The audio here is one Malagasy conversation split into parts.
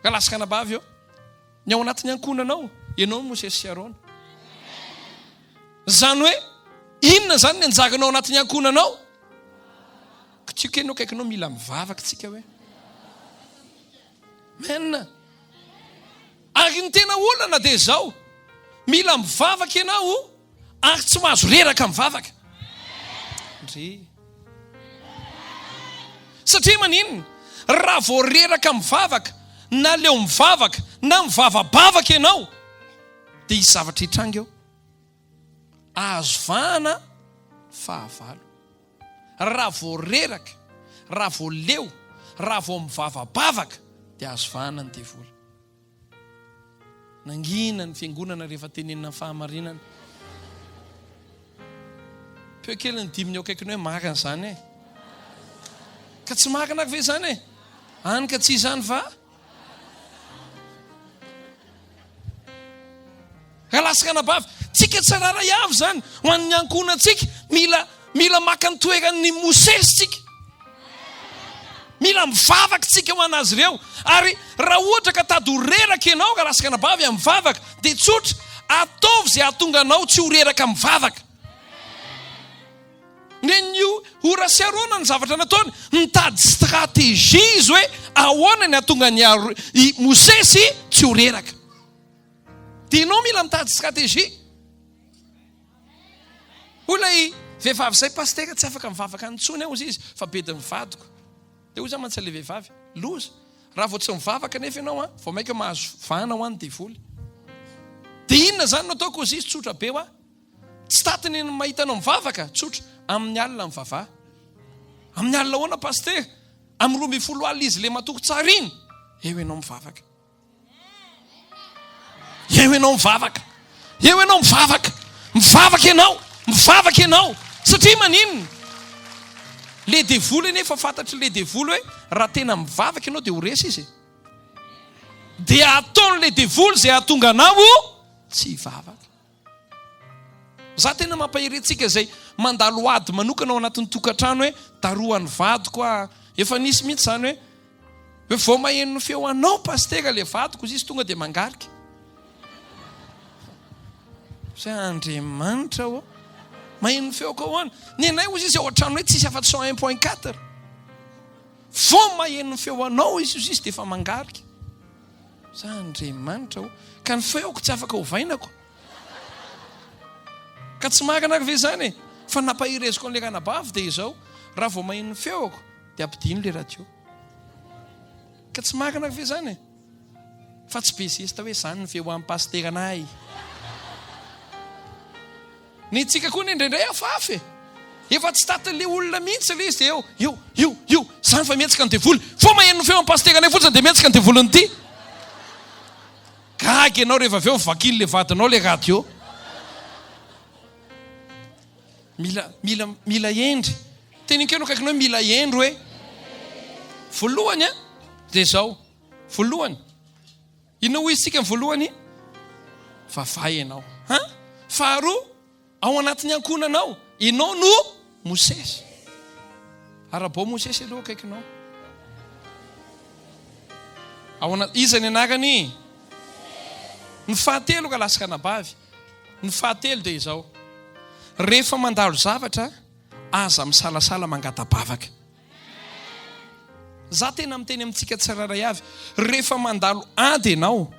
Galasaka anabavy eo. Ny ao anatin'ny ankonanao, ianao Mosesy sy Arona. Zany hoe inona zany ny anjaganao anatin'ny ankonanao? Tsika ianao kaikinao mila mivavaka tsika hoe. Menina. Ary ny tena olana dia zao. Mila mivavaka ianao ary tsy mahazo reraka mivavaka. Satria maninona? Raha vao reraka mivavaka, na leo mivavaka, na mivavabavaka ianao, dia isy zavatra hitranga eo. Azo vahana fahavalo. Raha vao reraka, raha vao leo, raha vao mivavabavaka, dia azo vahana ny devoly. Nangina ny fiangonana rehefa tenenina ny fahamarinana. Peo kely ny diminy eo kaikiny hoe makana izany e. Ka tsy makana ve izany e? Any ka tsy izany va? Galasaka anabavy, tsika tsarara iavy zany. Ho an'ny ankonantsika, mila maka ny toeran'ny Mosesy tsika. Mila mivavaka tsika ho anazy ireo. Ary raha ohatra ka tady ho reraka ianao galasaka anabavy amin'ny mivavaka, dia tsotra ataovy izay ahatonga anao tsy ho reraka mivavaka. Nenio ora sy Arona ny zavatra nataony, mitady stratégie izy hoe ahoana ny ahatonga ny Mosesy tsy ho reraka. Dia ianao mila mitady stratégie. Olay vehivavy izay pastera tsy afaka mivavaka antsony ao izy, fa bedy mivadiko. Dia hoy zany mantsy ilay vehivavy, loza. Raha vao tsy mivavaka nefa ianao vao maika mahazo vahana ho an'ny devoly. Dia inona zany no ataoko izy tsotra be hoa? Tsy tatiny mahita anao mivavaka, tsotra. Amin'ny alina mivavaha. Amin'ny alina hoana pastera? Amin'ny 12 alina izy le matoko tsara iny. Eo ianao mivavaka. Eo ianao mivavaka. Eo ianao mivavaka. Mivavaka ianao. Mivavaka ianao. Satria maninona? Le devoly nefa fantatry le devoly hoe raha tena mivavaka ianao dia ho resy izy. Dia ataon'le devoly izay ahatonga anao tsy hivavaka. Za tena mampahirentsika izay mandalo ady manokana ao anatin'ny tokantrano hoe daroan'ny vadiko efa nisy mihitsy zany hoe vao maheno feo anao pastera le vadiko izy tonga dia mangarika. Say Andriamanitra o. Maheno feo ka hoana. Ny anay ozy izy ao an-trano hoe tsisy afa-tsy 1.4. Vao maheno feo anao izy dia efa mangarika. Say Andriamanitra o. Ka ny feoko tsy afaka hovainako. Ka tsy makana ve zany e? Fa napahireziko an'ilay ranabavy dia izao, raha vao maheno feoko dia ampidino ilay radio. Ka tsy makana ve zany e? Fa tsy be zesta hoe zany ny feo amin'ny pasteranay. Ny tsika koa ny indraindray afafy. Efa tsy tatan'ilay olona mihitsy ilay izy dia eo, zany fa mihetsika ny devoly. Fao maheno feo amin'ny pasteranay fotsiny dia mihetsika ny devoliny ity. Gaga ianao rehefa avy eo vakily ilay vadinao ilay radio. Mila endry. Teninko ianao kaikinao mila endry hoe voalohany dia zao. Voalohany. Inao izy tsika ny voalohany? Vavaha ianao. Faharoa, ao anatin'ny ankonanao, ianao no Mosesy. Arabao Mosesy aloha kaikinao. Iza ny anarany? Ny fahatelo galasaka anabavy. Ny fahatelo dia izao. Rehefa mandalo zavatra, aza misalasala mangatabavaka. Za tena miteny amintsika tsararay avy. Rehefa mandalo ady ianao,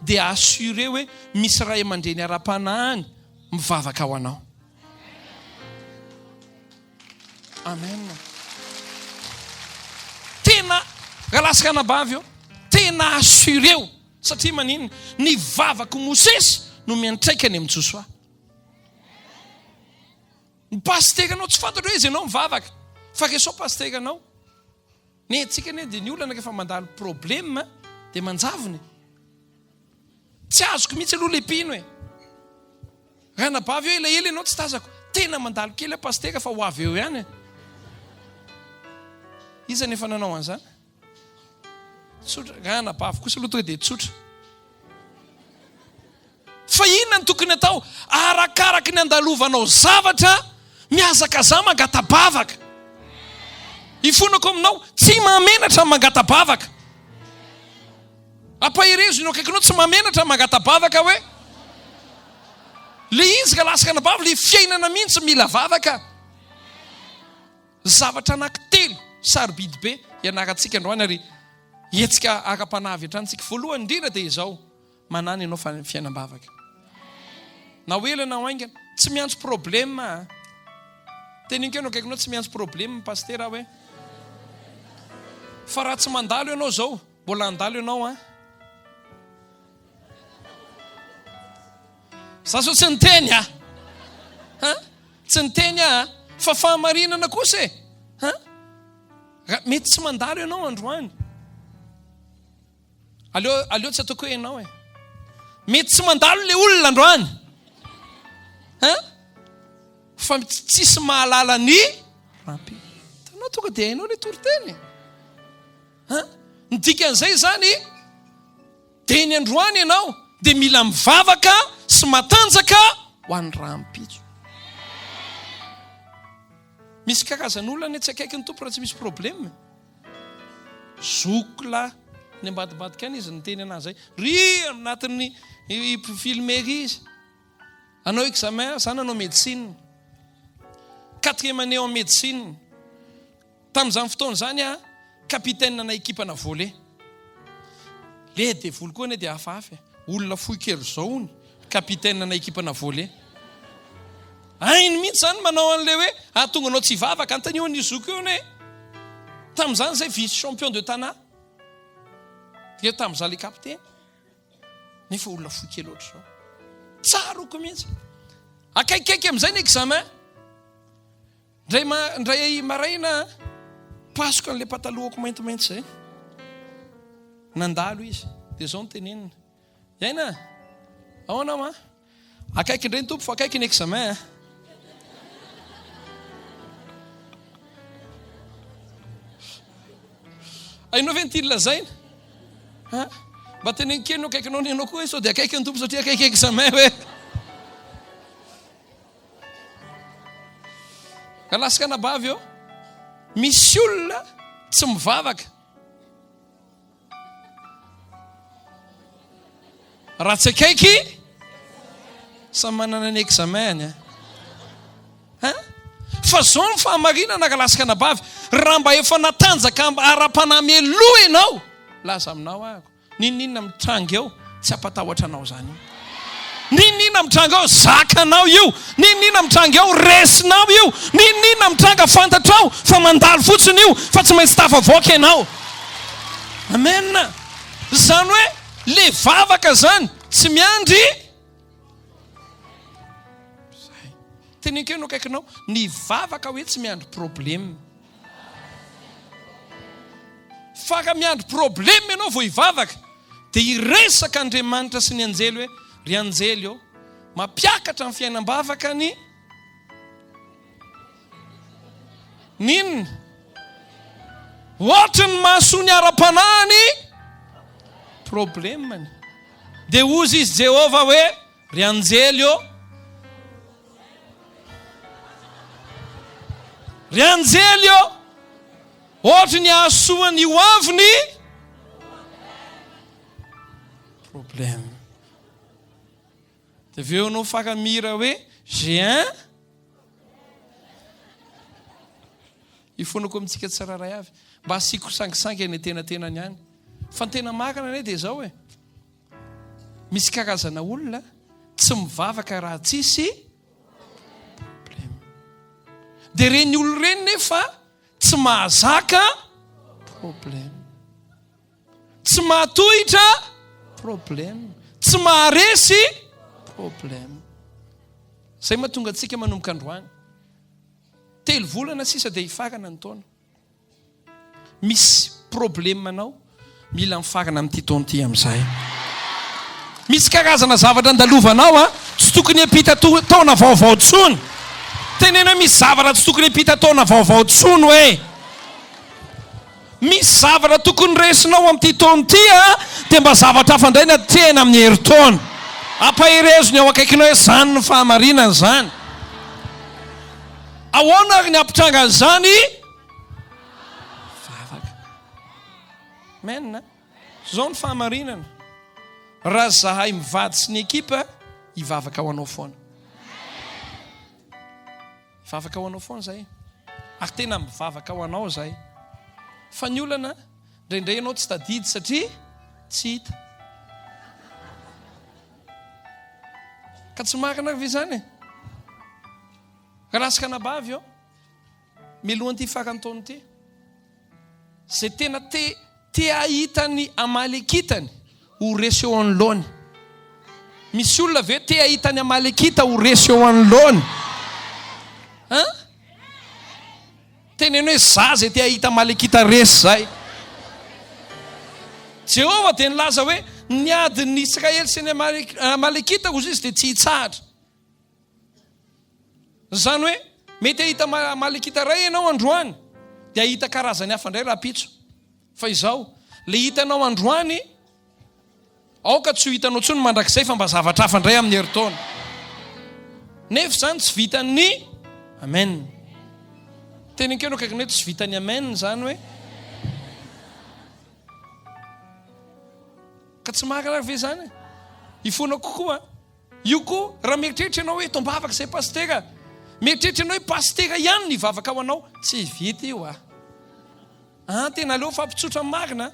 dia assuré hoe misy ray aman-dreny ara-panahiny mivavaka ao anao. Amen. Tena galasaka anabavy eo, tena assuré eo. Satria maninona? Ny vavaka Mosesy no miantraika any amin'ny Josoa. Ny pasteranao tsy fantatra hoe izy ianao mivavaka, fa kesao pasteranao. Ne tsika ne dia ny olana rehefa mandalo problème dia manjavony. Tsy azoko mihitsy aloha lepino e. Ranabavy eo elaela ianao tsy tazako. Tena mandalo kely pastera fa ho avy eo ihany e. Iza nefa nanao an'izany? Tsotra, ranabavy kosa aloha tonga dia tsotra. Fa inona ny tokony atao? Arakaraky ny andalovanao zavatra, miazakaza mangatabavaka. Ifonako aminao, tsy mamenatra mangatabavaka. ampahirezo no akaikinao tsy mamenatra mangatabavaka hoe le izy ka lasaka anabava le fiainana mihitsy mila vavaka. Zavatra anankitelo sarobidy be ianaratsika androany ary etsika aka-panavy atrantsika. Voalohany indrindra dia izao, manana ianao fiainam-bavaka. Na oelana ho aingana tsy miantso problema. Teninko no akaikinao tsy miantso problema pastera hoe fa raha tsy mandalo ianao zao, mbola andalo ianao a. Sa so tsy niteny a. Tsy niteny a fa fahamarinana kosa e. Mety tsy mandalo ianao androany. Aleo tsy ataoko hoe ianao e. Mety tsy mandalo le olona androany. Fa tsisy mahalala ny rampy. Tanao tonga dia hainao le toriteny. Ny dikan'izay zany dia ny androany ianao dia mila mivavaka sy matanjaka ho an'ny rahampitso. Misy karazan'olona ny tsy akaiky ny tompo raha tsy misy problema. Zokla ny ambadibadika any izy niteny anazy zay. Ry anatin'ny filmery izy. Anao examen, zany anao médecine. 4e année en médecine. Tamin'izany fotoana zany a, kapitaine na ekipana volley. Le devoly koa ne dia hafahafa. Olona fohy kely zao ny kapitaine na ekipana volley. Ainy mihitsy zany manao an'le hoe atonga anao tsy vavaka antanio ny zoko io ne. Tamin'izany zay vice champion de Tana. Dia tamin'izany le kapitaine. Nefa olona fohy kely ohatry zao. Tsaroko mihitsy. Akaikaiky amin'izay ny examen. Ndray maraina pasoko an'le patalohako maintimainty zay. Nandalo izy. Dia zao notenenina. Yaina, ahoana ma? Akaiky indray ny tompo fa akaiky ny examen. Ainao ve nitily lazaina? Mba teneniny kely no akaikinao ny anao koa sao dia akaiky ny tompo satria akaiky examen hoe. Ka lasaka anabavy eo. Misy olona tsy mivavaka. Raha tsy akaiky samy manana ny examen. Fa zao ny fahamarinana ka lasaka anabavy. Raha mba efa natanjaka ara-panameloa ianao, laza aminao ahako. Ninina mitranga eo tsy apatahotra anao zany. Ninina mitranga eo zakanao io. Ninina mitranga eo resinao io. Ninina mitranga fantatrao fa mandalo fotsiny io fa tsy maintsy tafavoaka ianao. Amen. Zany hoe le vavaka zany tsy miandry. Teninko no akaikinao ny vavaka hoe tsy miandry problema. Fa ka miandry problema ianao vao hivavaka dia hiresaka Andriamanitra sy ny anjely hoe ry anjely eo mampiakatra ny fiainam-bavaka ny ninona ohatry ny mahasoa ny ara-panahiny problemany. Dia ozy izy Jehova hoe ry anjely eo, ry anjely eo ohatry ny hahasoa ny hoaviny problème. Dia aveo anao fakamira hoe j'ai ifonako amintsika tsiraray avy mba asiko sangisangy any tenatenany any. Fa ny tena makana ane dia zao hoe misy karazana olona tsy mivavaka raha tsisy problème. Dia reny olona reny nefa tsy mahazaka problème, tsy mahatohitra problème, tsy maharesy problème. Zay mahatonga antsika manomboka androany 3 volana sisa dia hifarana ny taona. Misy problème anao mila mifarana amin'ity taona ity amin'izay. Misy karazana zavatra andalovanao tsy tokony hiampita taona vaovao tsony. Tenena misy zavatra tsy tokony hiampita taona vaovao tsony hoe. Misy zavatra tokony resinao amin'ity taona ity dia mba zavatra hafa indray na tena amin'ny herintaona. Ampahirezony ao akaikinao hoe zany ny fahamarinana zany. Ahoana ary ny ampitranga an'izany? Vavaka. Amen. Zao ny fahamarinana. raha zahay mivady sy ny ekipa hivavaka ho anao foana. Hivavaka ho anao foana zahay. Ary tena mivavaka ho anao zahay. Fa ny olana indraindray ianao tsy tadidy satria tsy hita. Ka tsy makina ve zany e? Rasika nabavy ao milohan'ity fakantaony ty. Zay tena te ahita ny amalekitany ho resy eo anoloany. Misy olona ve te ahita ny amalekita ho resy eo anoloany? Teneno hoe za zay te ahita amalekita resy zay. Jehova dia nilaza hoe niady ny Israely sy ny amalekita ozy izy dia tsy hitsahatra. Zany hoe mety ahita amalekita ray ianao androany dia ahita karazany hafa indray raha pitso. Fa izao le hitanao androany aoka tsy ho hitanao tsony mandrakizay fa mba zavatra hafa indray amin'ny heritaona. Nefa zany tsy vitany amen. Tenenkeno kaikany hoe tsy vitany amen zany hoe ka tsy makana ve zany? Ifona kokoa. Io koa raha mieritreritra ianao hoe tombavaka izay pastera. Mieritreritra ianao hoe pastera ihany ny vavaka ao anao. Tsy vita io tena aleo fampitsotra marina.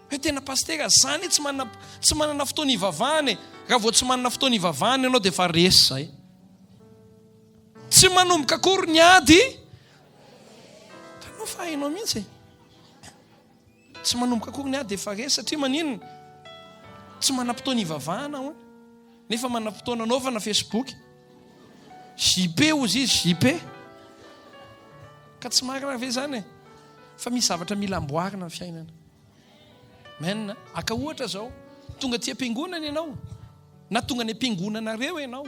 Hoe tena pastera zany tsy manana fotoana ivavahany. Raha vao tsy manana fotoana ivavahany ianao dia fa resy zay. Tsy manomboka akory ny ady. Tanao fa hainao mihitsy. Tsy manomboka akory ny ady dia fa resy satria maninona? Tsy manam-potoana ivavahana ao. Nefa manam-potoana anaovana Facebook. JP ozy izy JP. Ka tsy marina ve zany e? Fa misy zavatra mila amboarina ny fiainana. Menina, aka ohatra zao, tonga ty am-piangonana ianao. Na tonga ny am-piangonanareo ianao.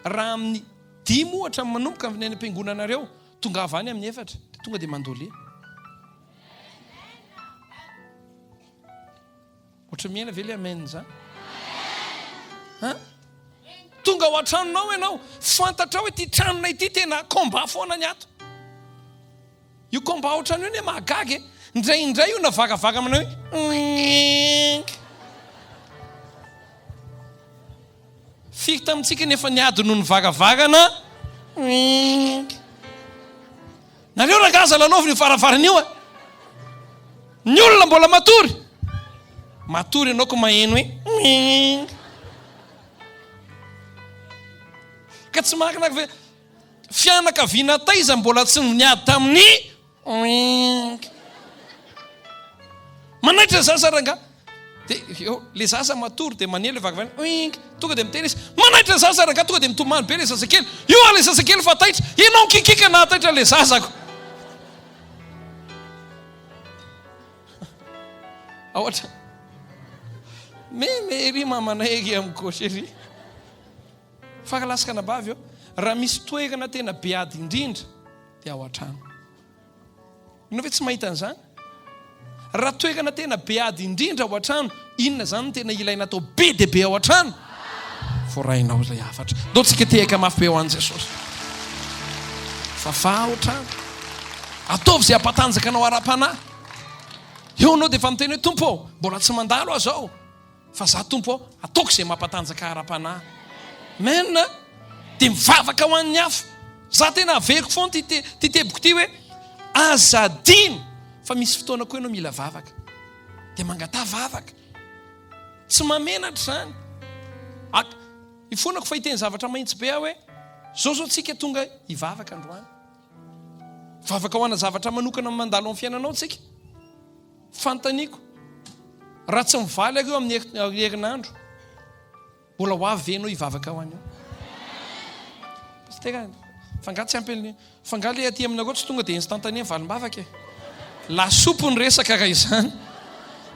Raha amin'ny 10 ohatra manomboka ny am-piangonanareo, tonga avany amin'ny 4, tonga dia mandolia. Otra miaina ve le amen zany? Tonga ao an-tranonao ianao, fantatra hoe ty tranona ity tena komba foana ny ato. Io komba ao an-trano io ne mahagaga. Indraindray io navagavaga aminao hoe fiky tamintsika nefa niady noho ny vagavagana. Nareo rangaza lanaovy ny faravarana io ny olona mbola matory. Matory ianao ko maheno hoe ka tsy makina ve fianakaviana taiza mbola tsy niady tamin'ny manaitra zaza ranga dia le zaza matory dia manelo vagavana tonga dia miteny izy manaitra zaza ranga tonga dia mitomany be le zazakely. Io le zazakely fa taitra ianao kikika na taitra le zazako. Ohatra ry mamanay ry amin'ny gauche ry. Fankalasika nabavy eo. Raha misy toerana tena beady indrindra dia ao an-trano. Inao ve tsy mahita an'izany? Raha toerana tena beady indrindra ao an-trano, inona zany tena ilaina atao be dia be ao an-trano? Voarainao ilay hafatra. Dao tsika tehaka mafy be ho an'i Jesosy. Fa ao an-trano. Ataovy izay hampatanjaka anao ara-panahy. Eo anao dia efa miteny hoe tompo mbola tsy mandalo aho zao. Fa za tompo ataoko izay mampatanjaka ara-panahy. Menina dia mivavaka ho an'ny hafa. Za tena averiko foana ty teboko ty hoe azadino fa misy fotoana koa ianao mila vavaka. Dia mangata vavaka. Tsy mamenatra zany. Ifonako fa hiteny zavatra mahitsy be aho hoe zao tsika tonga hivavaka androany. Vavaka ho ana zavatra manokana mandalo amin'ny fiainanao tsika. Fantaniko raha tsy mivaly areo amin'ny herinandro mbola ho avy venao hivavaka ho anio. Pastera fangatsy ampeliny fangaly aty aminareo tsy tonga dia instantané valim-bavaka e. Lasopy ny resaka raha izany.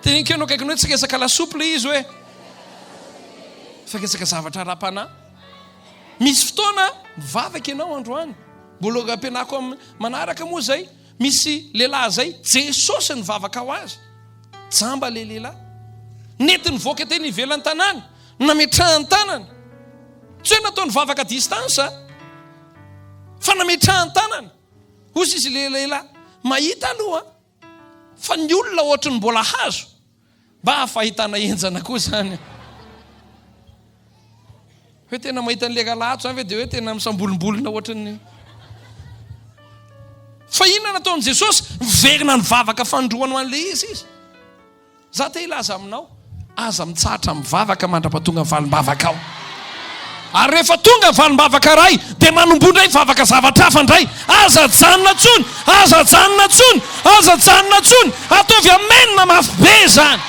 Teninko ianao kaikany hoe tsy resaka lasopy le izy hoe fa resaka zavatra ara-panahy. Misy fotoana mivavaka ianao androany. Mbola ampianako manaraka moa zay. Misy lehilahy zay Jesosy ny vavaka ho azy. Jamba le lehilahy. Nety nivoaka teny ivelan'ny tanàna. Nametrahany tanana. Tsy hoe nataony vavaka distance fa nametrahany tanana. Ozy izy le lehilahy mahita aloha fa ny olona ohatry ny mbola hazo mba hafahitana enjana koa zany. hoe tena mahita n'le kalato zany ve dia hoe tena misambolombolona ohatrany fa inona nataon'i Jesosy miverina ny vavaka fandrohany ho an'le izy za te ilaza aminao aza mitsahatra mivavaka mandra-pahatonga valim-bavaka ao ary rehefa tonga valim-bavaka ray dia manombondray vavaka zavatra hafa ndray aza janona tsony aza janona tsony aza janona tsony ataovy amenina mafy be zany